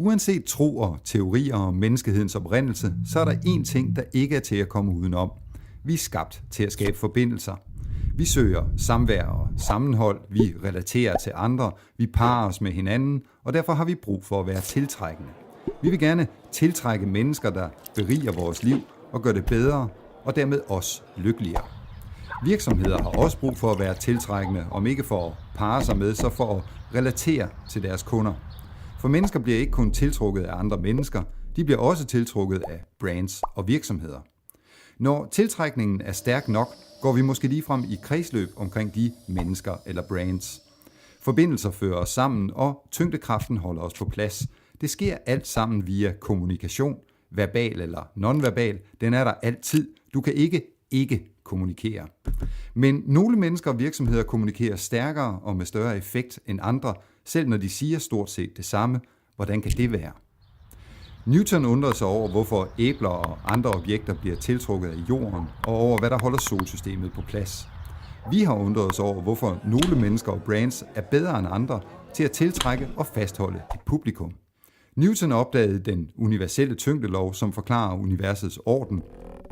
Uanset tro og teorier om menneskehedens oprindelse, så er der én ting, der ikke er til at komme udenom. Vi er skabt til at skabe forbindelser. Vi søger samvær og sammenhold, vi relaterer til andre, vi parer os med hinanden, og derfor har vi brug for at være tiltrækkende. Vi vil gerne tiltrække mennesker, der beriger vores liv og gør det bedre, og dermed os lykkeligere. Virksomheder har også brug for at være tiltrækkende, om ikke for at parre sig med, så for at relatere til deres kunder. For mennesker bliver ikke kun tiltrukket af andre mennesker, de bliver også tiltrukket af brands og virksomheder. Når tiltrækningen er stærk nok, går vi måske ligefrem i kredsløb omkring de mennesker eller brands. Forbindelser fører os sammen, og tyngdekraften holder os på plads. Det sker alt sammen via kommunikation, verbal eller nonverbal. Den er der altid. Du kan ikke kommunikere. Men nogle mennesker og virksomheder kommunikerer stærkere og med større effekt end andre, selv når de siger stort set det samme. Hvordan kan det være? Newton undrede sig over, hvorfor æbler og andre objekter bliver tiltrukket af jorden, og over hvad der holder solsystemet på plads. Vi har undret os over, hvorfor nogle mennesker og brands er bedre end andre til at tiltrække og fastholde et publikum. Newton opdagede den universelle tyngdelov, som forklarer universets orden.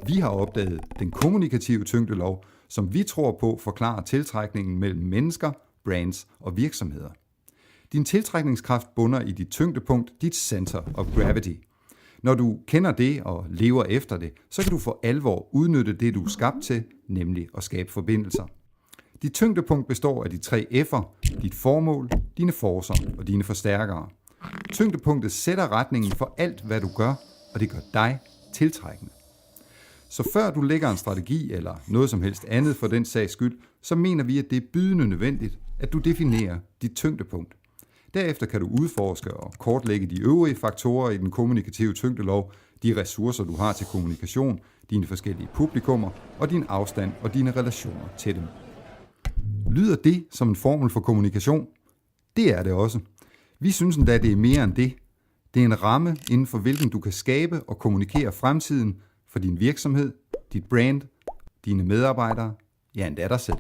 Vi har opdaget den kommunikative tyngdelov, som vi tror på forklarer tiltrækningen mellem mennesker, brands og virksomheder. Din tiltrækningskraft bunder i dit tyngdepunkt, dit center of gravity. Når du kender det og lever efter det, så kan du for alvor udnytte det, du er skabt til, nemlig at skabe forbindelser. Dit tyngdepunkt består af de 3 F'er, dit formål, dine forcer og dine forstærkere. Tyngdepunktet sætter retningen for alt, hvad du gør, og det gør dig tiltrækkende. Så før du lægger en strategi eller noget som helst andet for den sags skyld, så mener vi, at det er bydende nødvendigt, at du definerer dit tyngdepunkt. Derefter kan du udforske og kortlægge de øvrige faktorer i den kommunikative tyngdelov, de ressourcer, du har til kommunikation, dine forskellige publikummer og din afstand og dine relationer til dem. Lyder det som en formel for kommunikation? Det er det også. Vi synes endda, det er mere end det. Det er en ramme, inden for hvilken du kan skabe og kommunikere fremtiden for din virksomhed, dit brand, dine medarbejdere, ja endda dig selv.